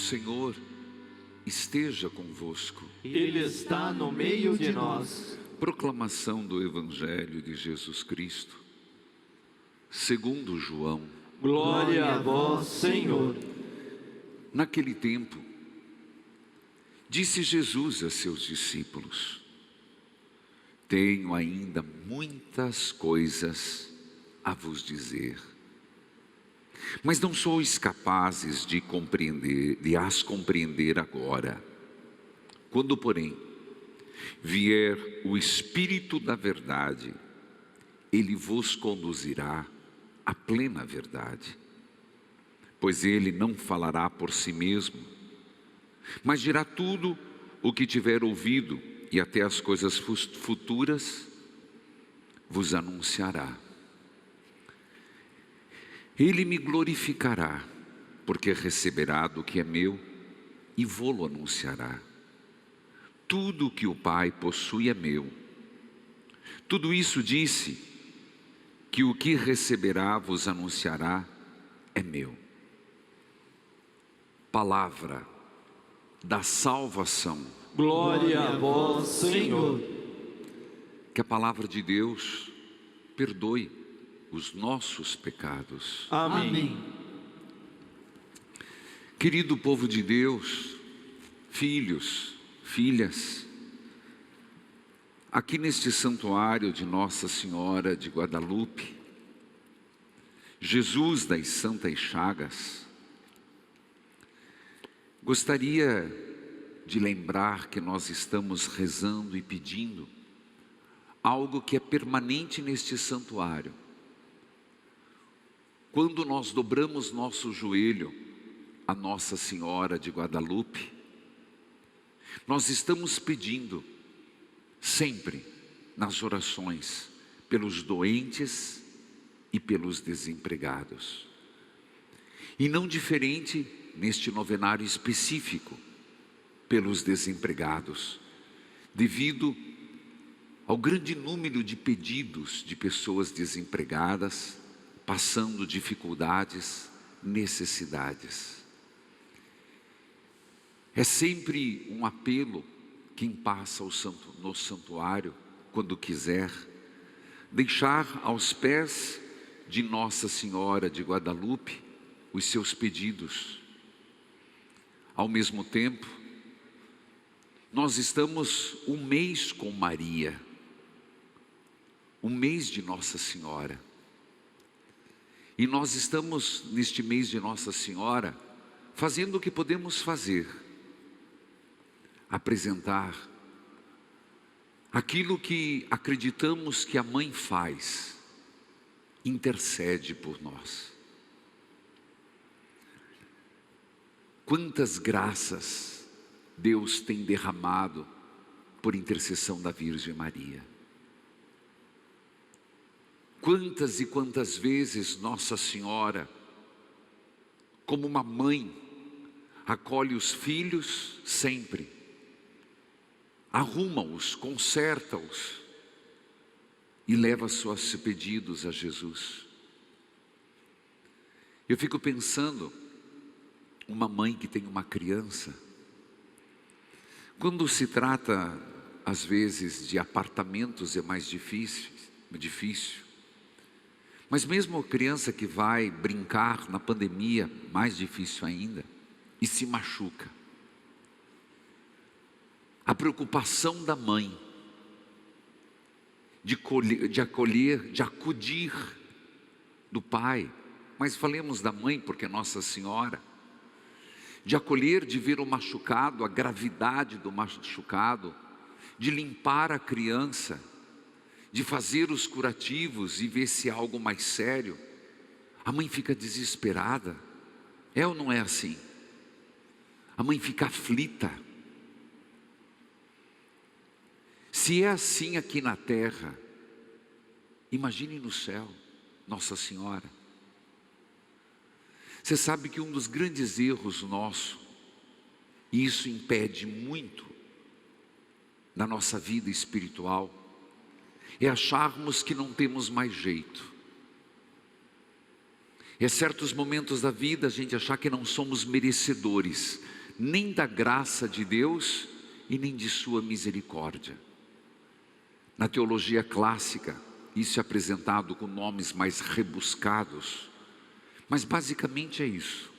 Senhor esteja convosco. Ele está no meio de nós. Proclamação do Evangelho de Jesus Cristo, segundo João. Glória a vós, Senhor. Naquele tempo, disse Jesus a seus discípulos: tenho ainda muitas coisas a vos dizer, mas não sois capazes de as compreender agora. Quando, porém, vier o Espírito da verdade, ele vos conduzirá à plena verdade. Pois ele não falará por si mesmo, mas dirá tudo o que tiver ouvido, e até as coisas futuras vos anunciará. Ele me glorificará, porque receberá do que é meu e vô-lo anunciará. Tudo o que o Pai possui é meu. Tudo isso disse, que o que receberá vos anunciará é meu. Palavra da salvação. Glória a vós, Senhor. Que a palavra de Deus perdoe os nossos pecados. Amém. Querido povo de Deus, filhos, filhas, aqui neste santuário de Nossa Senhora de Guadalupe, Jesus das Santas Chagas, gostaria de lembrar que nós estamos rezando e pedindo algo que é permanente neste santuário. Quando nós dobramos nosso joelho a Nossa Senhora de Guadalupe, nós estamos pedindo sempre nas orações pelos doentes e pelos desempregados. E não diferente neste novenário específico, pelos desempregados, devido ao grande número de pedidos de pessoas desempregadas, passando dificuldades, necessidades. É sempre um apelo, quem passa no santuário, quando quiser, deixar aos pés de Nossa Senhora de Guadalupe os seus pedidos. Ao mesmo tempo, nós estamos um mês com Maria, um mês de Nossa Senhora. E nós estamos neste mês de Nossa Senhora fazendo o que podemos fazer. Apresentar aquilo que acreditamos que a mãe faz, intercede por nós. Quantas graças Deus tem derramado por intercessão da Virgem Maria. Quantas e quantas vezes Nossa Senhora, como uma mãe, acolhe os filhos sempre, arruma-os, conserta-os e leva seus pedidos a Jesus. Eu fico pensando, uma mãe que tem uma criança, quando se trata às vezes de apartamentos é mais difícil, mas mesmo a criança que vai brincar na pandemia, mais difícil ainda, e se machuca. A preocupação da mãe de acolher, de acudir do pai, mas falemos da mãe porque é Nossa Senhora, de acolher, de ver o machucado, a gravidade do machucado, de limpar a criança, de fazer os curativos e ver se há algo mais sério. A mãe fica desesperada, é ou não é assim? A mãe fica aflita. Se é assim aqui na terra, imagine no céu, Nossa Senhora. Você sabe que um dos grandes erros nosso, e isso impede muito da nossa vida espiritual, é acharmos que não temos mais jeito. É certos momentos da vida a gente achar que não somos merecedores, nem da graça de Deus e nem de sua misericórdia. Na teologia clássica, isso é apresentado com nomes mais rebuscados, mas basicamente é isso.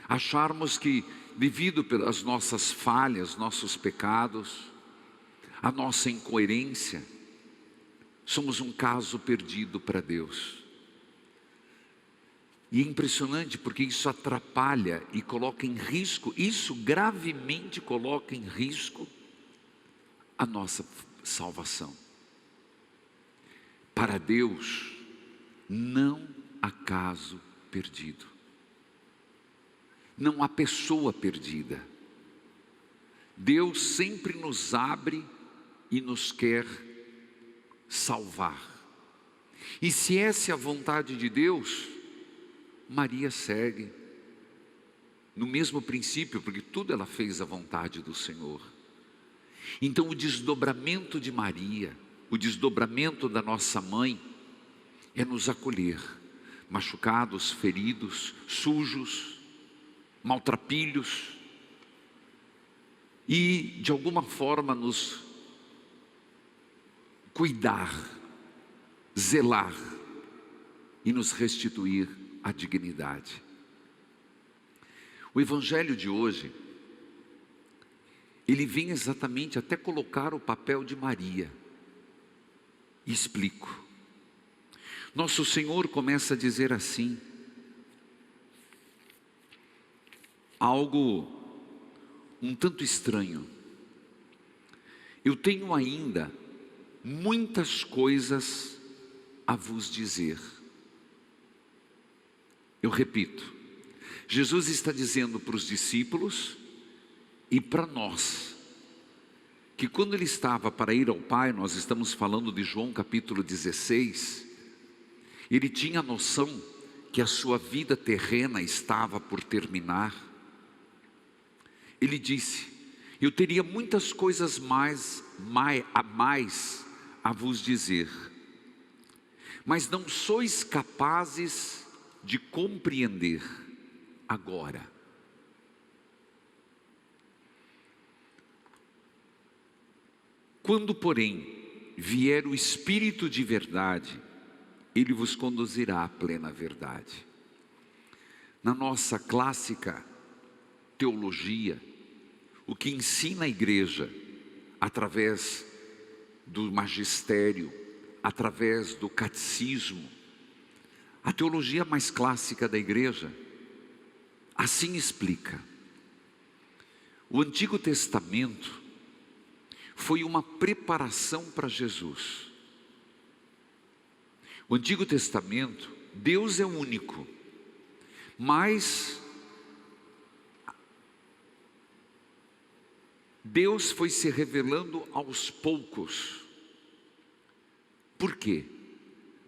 Acharmos que, devido pelas nossas falhas, nossos pecados, a nossa incoerência, somos um caso perdido para Deus. E é impressionante porque isso atrapalha e coloca em risco, isso gravemente coloca em risco a nossa salvação. Para Deus, não há caso perdido. Não há pessoa perdida. Deus sempre nos abre e nos quer salvar. E se essa é a vontade de Deus, Maria segue no mesmo princípio, porque tudo ela fez à vontade do Senhor. Então o desdobramento de Maria, o desdobramento da nossa mãe, é nos acolher, machucados, feridos, sujos, maltrapilhos, e de alguma forma nos cuidar, zelar e nos restituir a dignidade. O evangelho de hoje, ele vem exatamente até colocar o papel de Maria. E explico. Nosso Senhor começa a dizer assim, algo um tanto estranho. Eu tenho ainda muitas coisas a vos dizer. Eu repito, Jesus está dizendo para os discípulos e para nós, que quando ele estava para ir ao Pai, nós estamos falando de João capítulo 16, ele tinha a noção que a sua vida terrena estava por terminar. Ele disse, eu teria muitas coisas a mais a vos dizer, mas não sois capazes de compreender agora. Quando, porém, vier o Espírito de verdade, ele vos conduzirá à plena verdade. Na nossa clássica teologia, o que ensina a igreja, através do magistério, através do catecismo, a teologia mais clássica da igreja, assim explica. O Antigo Testamento foi uma preparação para Jesus. O Antigo Testamento, Deus é único, mas Deus foi se revelando aos poucos. Por quê?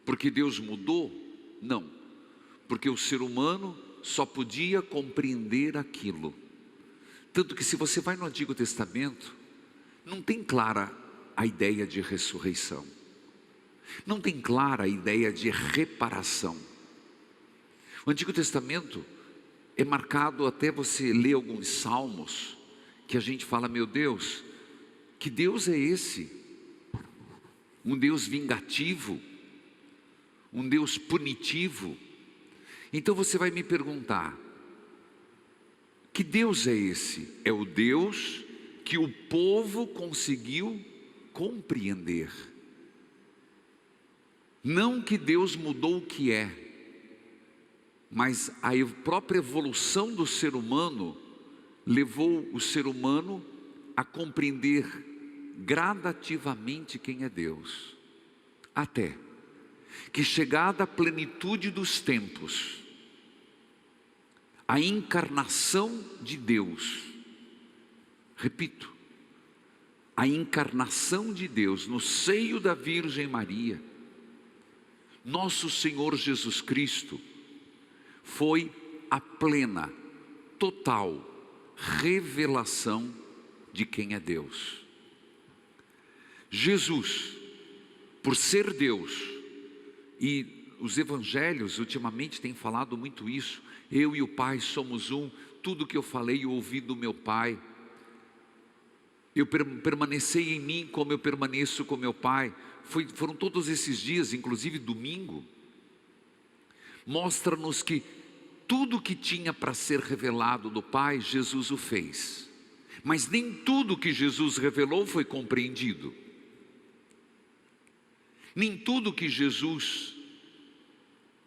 Porque Deus mudou? Não, porque o ser humano só podia compreender aquilo. Tanto que se você vai no Antigo Testamento, não tem clara a ideia de ressurreição. Não tem clara a ideia de reparação. O Antigo Testamento é marcado, até você ler alguns salmos, que a gente fala, meu Deus, que Deus é esse? Um Deus vingativo? Um Deus punitivo? Então você vai me perguntar, que Deus é esse? É o Deus que o povo conseguiu compreender. Não que Deus mudou o que é, mas a própria evolução do ser humano levou o ser humano a compreender gradativamente quem é Deus. Até que, chegada a plenitude dos tempos, a encarnação de Deus, repito, a encarnação de Deus no seio da Virgem Maria, nosso Senhor Jesus Cristo, foi a plena, total revelação de quem é Deus. Jesus, por ser Deus, e os evangelhos ultimamente têm falado muito isso. Eu e o Pai somos um. Tudo que eu falei eu ouvi do meu Pai. Permanecei em mim como eu permaneço com meu Pai. Foram todos esses dias, inclusive domingo. Mostra-nos que tudo que tinha para ser revelado do Pai, Jesus o fez. Mas nem tudo que Jesus revelou foi compreendido. Nem tudo que Jesus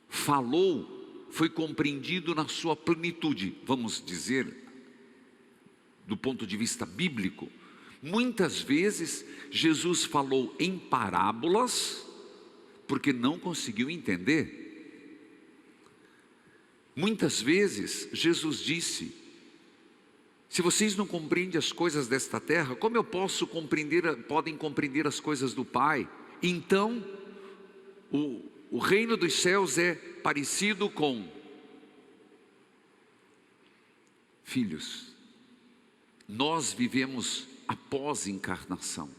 falou foi compreendido na sua plenitude. Vamos dizer, do ponto de vista bíblico, muitas vezes Jesus falou em parábolas, porque não conseguiu entender. Muitas vezes Jesus disse: se vocês não compreendem as coisas desta terra, como eu posso podem compreender as coisas do Pai? Então, o reino dos céus é parecido com filhos. Nós vivemos após encarnação.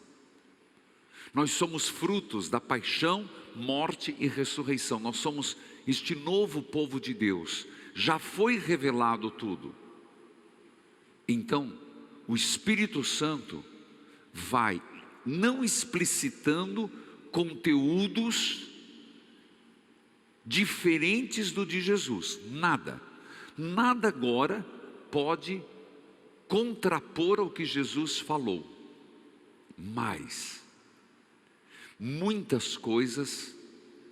Nós somos frutos da paixão, morte e ressurreição. Nós somos este novo povo de Deus. Já foi revelado tudo. Então, o Espírito Santo vai não explicitando conteúdos diferentes do de Jesus. Nada agora pode contrapor ao que Jesus falou. Mas muitas coisas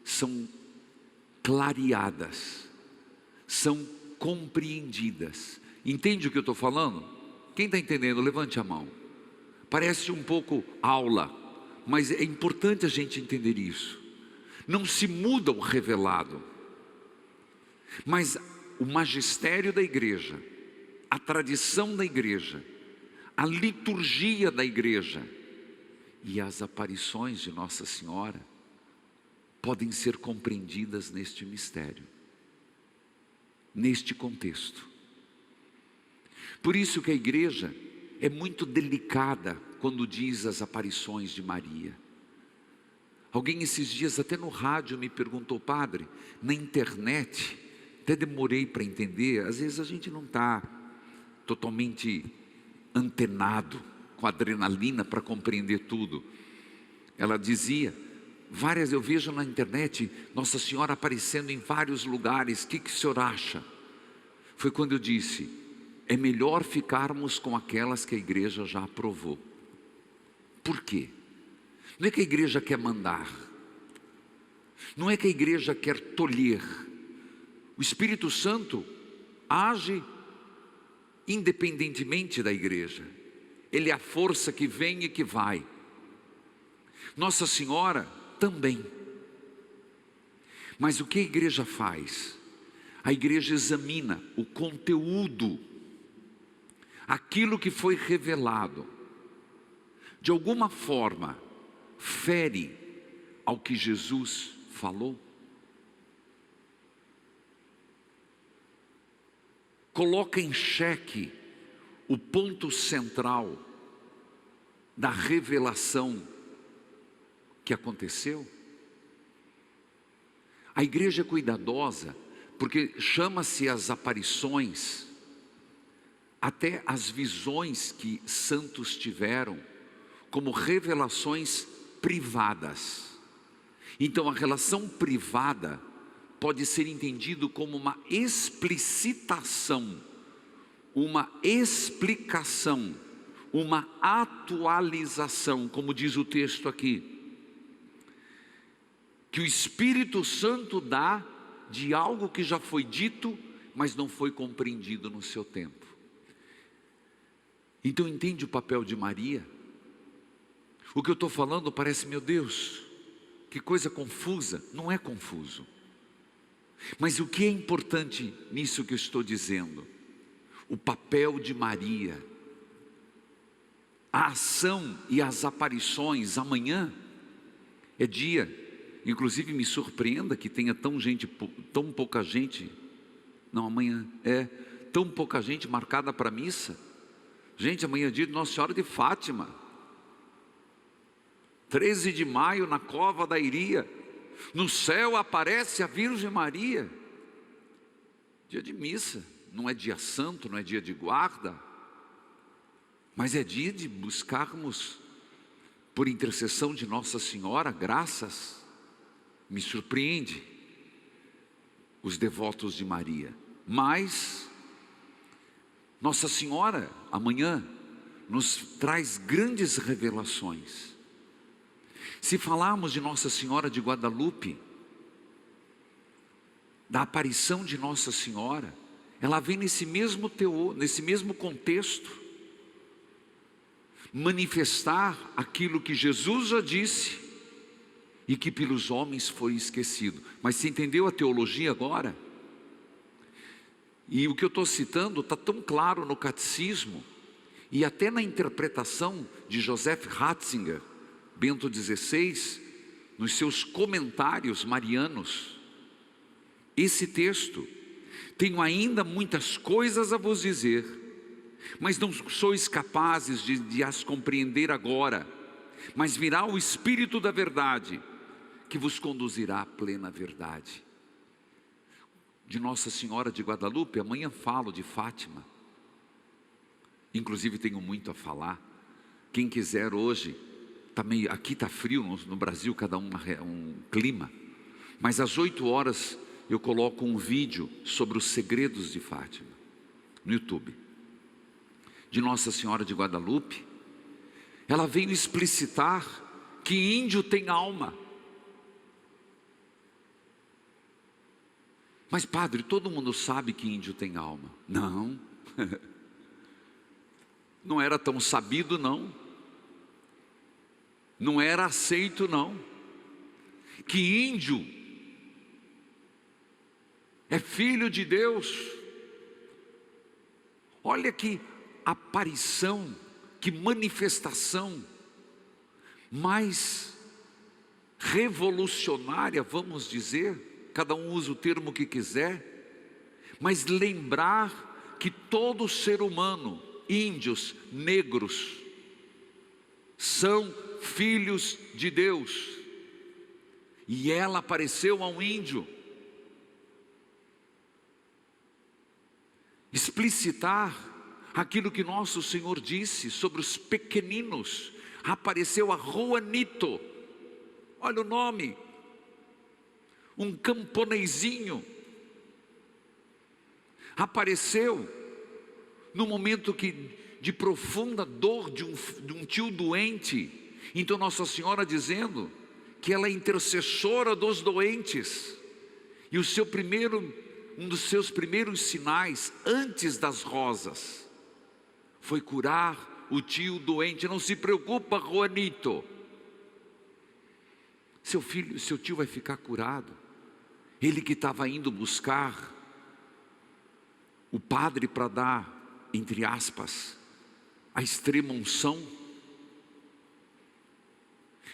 são clareadas, são compreendidas. Entende o que eu estou falando? Quem está entendendo, levante a mão. Parece um pouco aula, mas é importante a gente entender isso. Não se muda o revelado, mas o magistério da igreja, a tradição da igreja, a liturgia da igreja e as aparições de Nossa Senhora podem ser compreendidas neste mistério, neste contexto. Por isso que a igreja é muito delicada quando diz as aparições de Maria. Alguém esses dias até no rádio me perguntou: padre, na internet, até demorei para entender, às vezes a gente não está totalmente antenado com adrenalina para compreender tudo. Ela dizia, eu vejo na internet Nossa Senhora aparecendo em vários lugares, o que o senhor acha? Foi quando eu disse: é melhor ficarmos com aquelas que a igreja já aprovou. Por quê? Não é que a igreja quer mandar, não é que a igreja quer tolher. O Espírito Santo age independentemente da igreja. Ele é a força que vem e que vai. Nossa Senhora também. Mas o que a igreja faz? A igreja examina o conteúdo, aquilo que foi revelado, de alguma forma fere ao que Jesus falou? Coloca em xeque o ponto central da revelação que aconteceu? A igreja é cuidadosa, porque chama-se as aparições, até as visões que santos tiveram, como revelações privadas. Então a relação privada pode ser entendido como uma explicitação, uma explicação, uma atualização, como diz o texto aqui, que o Espírito Santo dá de algo que já foi dito, mas não foi compreendido no seu tempo. Então entende o papel de Maria? O que eu estou falando parece, meu Deus, que coisa confusa. Não é confuso. Mas o que é importante nisso que eu estou dizendo? O papel de Maria, a ação e as aparições. Amanhã é dia, inclusive me surpreenda que tenha tão pouca gente, não, amanhã tão pouca gente marcada para a missa. Gente, amanhã é dia de Nossa Senhora de Fátima, 13 de maio na Cova da Iria. No céu aparece a Virgem Maria. Dia de missa, não é dia santo, não é dia de guarda, mas é dia de buscarmos, por intercessão de Nossa Senhora, graças. Me surpreende os devotos de Maria, mas Nossa Senhora amanhã nos traz grandes revelações. Se falarmos de Nossa Senhora de Guadalupe, da aparição de Nossa Senhora, ela vem nesse mesmo teor, nesse mesmo contexto, manifestar aquilo que Jesus já disse e que pelos homens foi esquecido. Mas você entendeu a teologia agora? E o que eu estou citando está tão claro no catecismo e até na interpretação de Joseph Ratzinger, Bento XVI, nos seus comentários marianos. Esse texto: tenho ainda muitas coisas a vos dizer, mas não sois capazes de as compreender agora. Mas virá o Espírito da verdade, que vos conduzirá à plena verdade. De Nossa Senhora de Guadalupe, amanhã falo de Fátima. Inclusive tenho muito a falar. Quem quiser hoje, aqui está frio no Brasil, cada um clima. Mas às 8 horas eu coloco um vídeo sobre os segredos de Fátima, no YouTube. De Nossa Senhora de Guadalupe, ela veio explicitar que índio tem alma. Mas padre, todo mundo sabe que índio tem alma. Não, não era tão sabido não. Não era aceito não. Que índio é filho de Deus. Olha que aparição, que manifestação mais revolucionária, vamos dizer. Cada um usa o termo que quiser, mas lembrar que todo ser humano, índios, negros, são filhos de Deus. E ela apareceu a um índio. Explicitar aquilo que nosso Senhor disse sobre os pequeninos. Apareceu a Juanito, olha o nome, um camponezinho. Apareceu no momento de profunda dor de um tio doente. Então Nossa Senhora dizendo que ela é intercessora dos doentes. E um dos seus primeiros sinais, antes das rosas, foi curar o tio doente. Não se preocupa, Juanito, seu tio vai ficar curado. Ele que estava indo buscar o padre para dar, entre aspas, a extrema unção.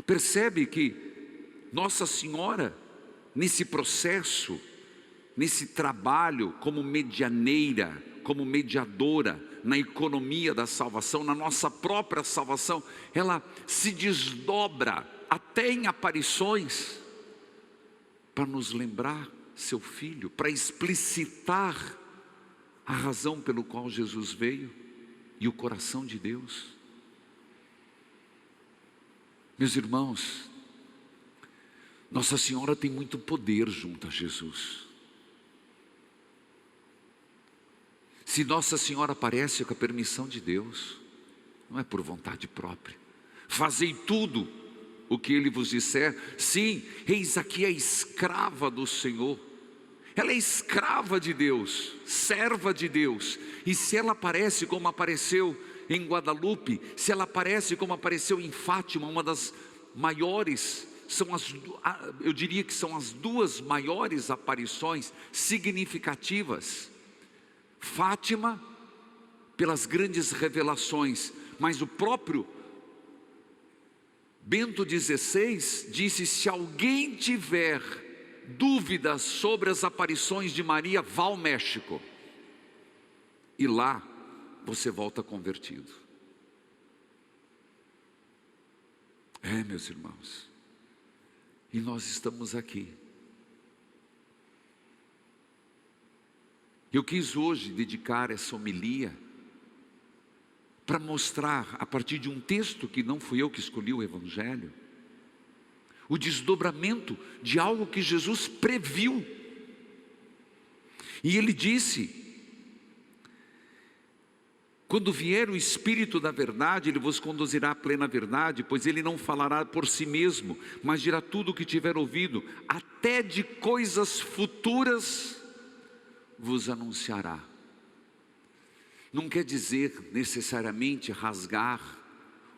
Percebe que Nossa Senhora, nesse processo, nesse trabalho como medianeira, como mediadora na economia da salvação, na nossa própria salvação, ela se desdobra até em aparições para nos lembrar seu filho, para explicitar a razão pelo qual Jesus veio e o coração de Deus. Meus irmãos, Nossa Senhora tem muito poder junto a Jesus. Se Nossa Senhora aparece é com a permissão de Deus, não é por vontade própria. Fazei tudo o que Ele vos disser. Sim, eis aqui a escrava do Senhor. Ela é escrava de Deus, serva de Deus. E se ela aparece como apareceu em Guadalupe, se ela aparece como apareceu em Fátima, uma das maiores, eu diria que são as duas maiores aparições significativas. Fátima, pelas grandes revelações, mas o próprio Bento XVI disse: se alguém tiver dúvidas sobre as aparições de Maria, vá ao México, e lá você volta convertido. Meus irmãos, E nós estamos aqui. Eu quis hoje dedicar essa homilia para mostrar, a partir de um texto que não fui eu que escolhi o Evangelho, o desdobramento de algo que Jesus previu. E Ele disse: quando vier o Espírito da verdade, Ele vos conduzirá à plena verdade, pois Ele não falará por si mesmo, mas dirá tudo o que tiver ouvido, até de coisas futuras vos anunciará. Não quer dizer necessariamente rasgar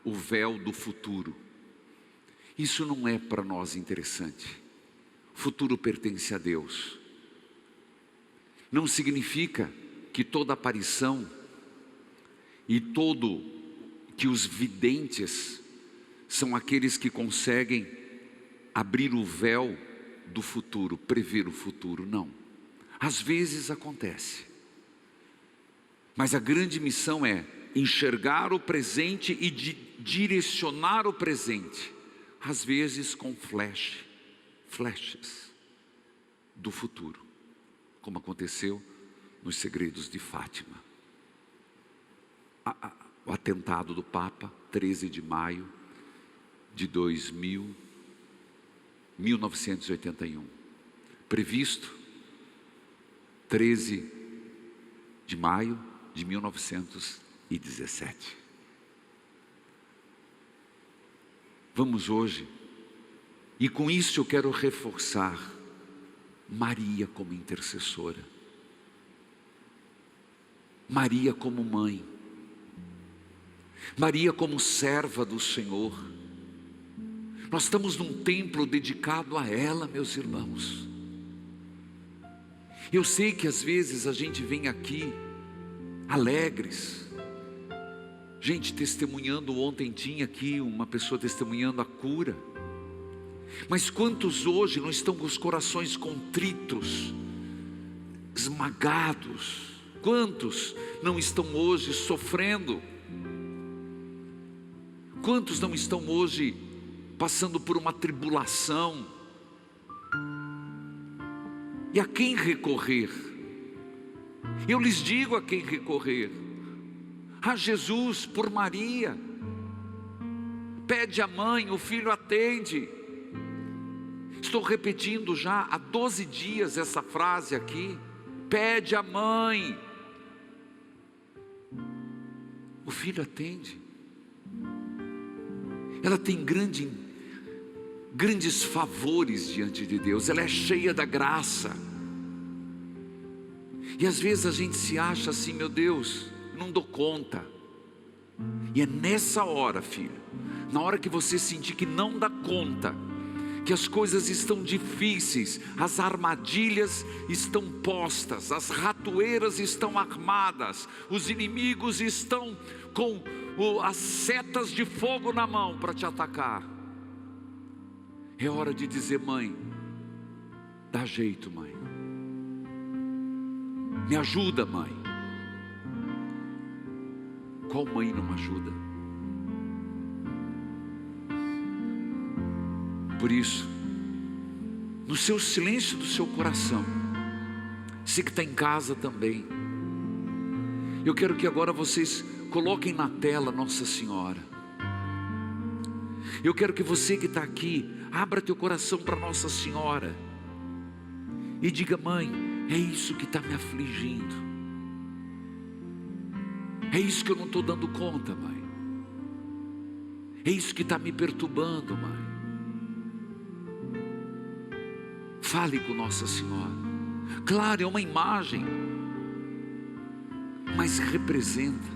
o véu do futuro. Isso não é para nós interessante. O futuro pertence a Deus. Não significa que toda aparição e todo que os videntes são aqueles que conseguem abrir o véu do futuro, prever o futuro. Não. Às vezes acontece. Mas a grande missão é enxergar o presente e direcionar o presente. Às vezes com flashes do futuro, como aconteceu nos segredos de Fátima. O atentado do Papa, 13 de maio de 1981. Previsto 13 de maio de 1917. Vamos hoje, e com isso eu quero reforçar Maria como intercessora, Maria como mãe, Maria como serva do Senhor. Nós estamos num templo dedicado a ela, meus irmãos. Eu sei que às vezes a gente vem aqui alegres, gente testemunhando. Ontem tinha aqui uma pessoa testemunhando a cura. Mas quantos hoje não estão com os corações contritos, esmagados? Quantos não estão hoje sofrendo? Quantos não estão hoje passando por uma tribulação? E a quem recorrer? Eu lhes digo a quem recorrer: a Jesus por Maria. Pede a mãe, o filho atende. Estou repetindo já há 12 dias essa frase aqui. Pede a mãe, o filho atende. Ela tem grandes favores diante de Deus. Ela é cheia da graça. E às vezes a gente se acha assim: meu Deus, não dou conta. E é nessa hora, filho, na hora que você sentir que não dá conta, que as coisas estão difíceis, as armadilhas estão postas, as ratoeiras estão armadas, os inimigos estão com as setas de fogo na mão para te atacar. É hora de dizer: mãe, dá jeito, mãe. Me ajuda, mãe. Qual mãe não ajuda? Por isso, no seu silêncio do seu coração, você que está em casa também, eu quero que agora vocês coloquem na tela Nossa Senhora. Eu quero que você que está aqui, abra teu coração para Nossa Senhora e diga: mãe, é isso que está me afligindo, é isso que eu não estou dando conta, mãe, é isso que está me perturbando, mãe. Fale com Nossa Senhora. Claro, é uma imagem, mas representa.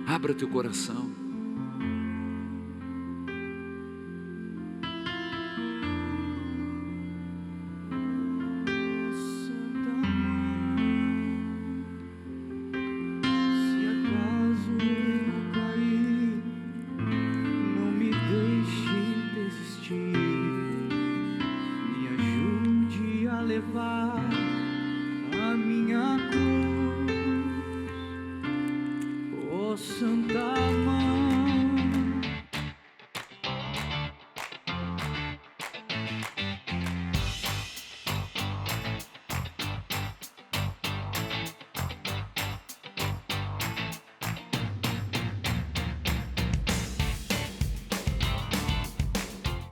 Abra teu coração.